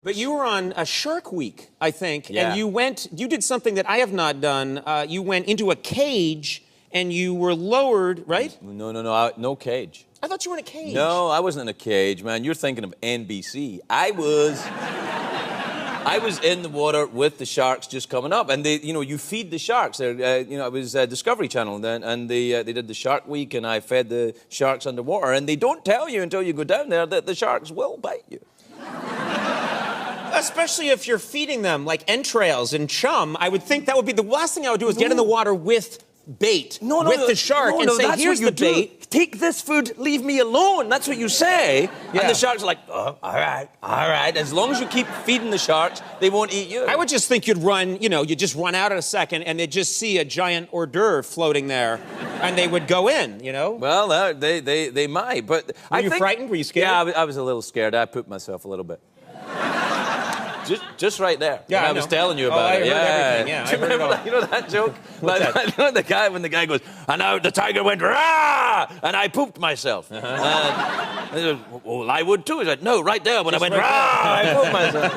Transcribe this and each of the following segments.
But you were on a Shark Week, I think, Yeah. and you did something that I have not done. You went into a cage and you were lowered, right? No, no cage. I thought you were in a cage. No, I wasn't in a cage, man. You're thinking of NBC. I was in the water with the sharks just coming up, and you feed the sharks. It was Discovery Channel then, and they did the Shark Week, and I fed the sharks underwater, and they don't tell you until you go down there that the sharks will bite you. Especially if you're feeding them like entrails and chum, I would think that would be the last thing I would do is get in the water with bait, with the shark, and say, that's here's what you the bait. Do. Take this food, leave me alone. That's what you say. Yeah. And the sharks are like, oh, all right. As long as you keep feeding the sharks, they won't eat you. I would just think you'd run, you'd just run out in a second and they'd just see a giant hors d'oeuvre floating there and they would go in, Well, they might, but Were you frightened? Were you scared? Yeah, I was a little scared. I pooped myself a little bit. Just right there. Yeah, I was telling you about it. I heard everything. Yeah, Do you remember that? You know that joke? When the guy goes, and now the tiger went rah, and I pooped myself. He goes, well, I would too. He said, no, right there when I went rah, I pooped myself.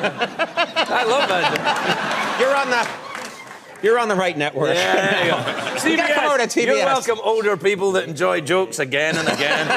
I love that. You're on the right network. Yeah, there you go. CBS, you gotta come over to TBS. You're welcome, older people that enjoy jokes again and again.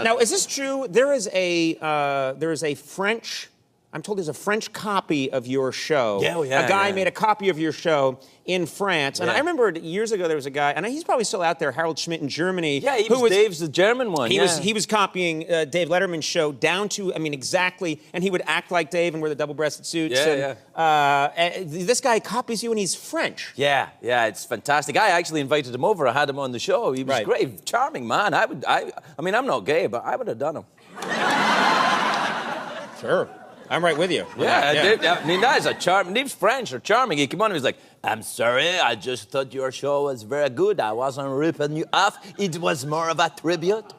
Now, is this true? There is a French. I'm told there's a French copy of your show. Yeah, a guy made a copy of your show in France. And I remember years ago there was a guy, and he's probably still out there, Harold Schmidt in Germany. Yeah, he was Dave's the German one. He was copying Dave Letterman's show down to, exactly, and he would act like Dave and wear the double-breasted suits. This guy copies you and he's French. Yeah, it's fantastic. I actually invited him over. I had him on the show. He was great, charming man. I'm not gay, but I would have done him. Sure. I'm right with you. Yeah. That is a charming. Dave's French or charming. He came on and he was like, I'm sorry, I just thought your show was very good. I wasn't ripping you off. It was more of a tribute.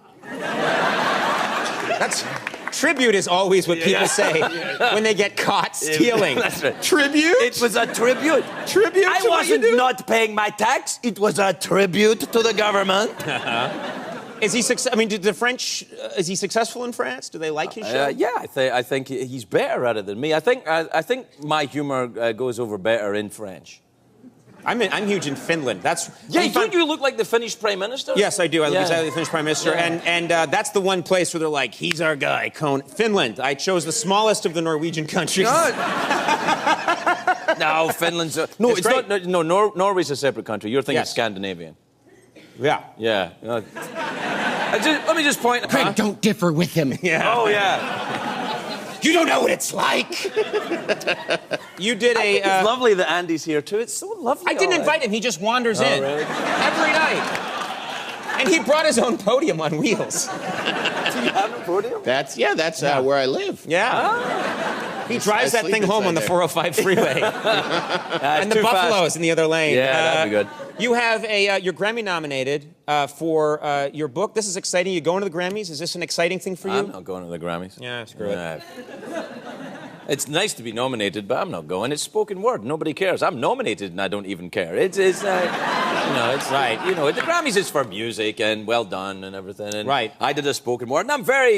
Tribute is always what people say when they get caught stealing. That's right. Tribute? It was a tribute. Tribute I to what you wasn't do? not paying my tax. It was a tribute to the government. Is he is he successful in France? Do they like his show? Yeah, I think he's better at it than me. I think my humor goes over better in French. I'm huge in Finland. Don't you look like the Finnish Prime Minister? Yes, I do. I look exactly like the Finnish Prime Minister. And that's the one place where they're like, he's our guy, Conan. Finland. I chose the smallest of the Norwegian countries. No, Finland's... it's not... No, Norway's a separate country. You're thinking Scandinavian. Yeah. Let me just point... Craig, don't differ with him. Yeah. Oh, yeah. You don't know what it's like. You did It's lovely that Andy's here, too. It's so lovely. I didn't invite him. He just wanders in. Really? Every night. And he brought his own podium on wheels. Do you have a podium? That's where I live. Yeah. He drives that thing home on the there. 405 freeway. And the Buffalo's in the other lane. Yeah, that'd be good. You have you're Grammy nominated for your book. This is exciting. You going to the Grammys? Is this an exciting thing for you? I'm not going to the Grammys. Yeah, screw it. It's nice to be nominated, but I'm not going. It's spoken word. Nobody cares. I'm nominated and I don't even care. It's right. The Grammys is for music and well done and everything. And I did a spoken word, and I'm very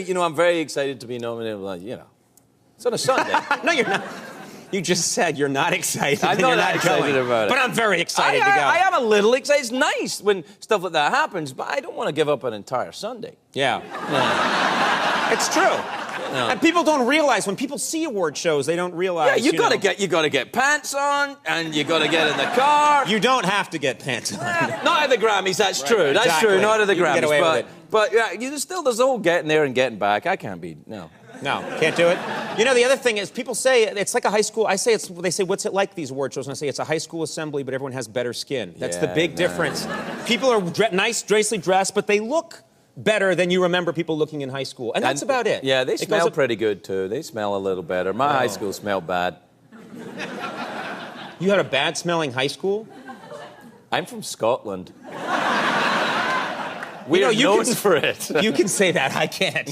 excited to be nominated. It's on a Sunday. No, you're not. You just said you're not excited. I'm not that excited about it. But I'm very excited to go. I am a little excited. It's nice when stuff like that happens, but I don't want to give up an entire Sunday. Yeah. It's true. No. And people don't realize when people see award shows, they don't realize. Yeah, you gotta get pants on, and you gotta get in the car. You don't have to get pants on. Not at the Grammys. That's true. That's true. Not at the Grammys. Get away with it. But there's the whole getting there and getting back. I can't be No, can't do it. The other thing is people say it's like a high school. They say, what's it like, these award shows? And I say, it's a high school assembly, but everyone has better skin. That's the big difference. People are nicely dressed, but they look better than you remember people looking in high school. And that's about it. Yeah, they smell pretty good, too. They smell a little better. My high school smelled bad. You had a bad-smelling high school? I'm from Scotland. We're known for it. You can say that. I can't,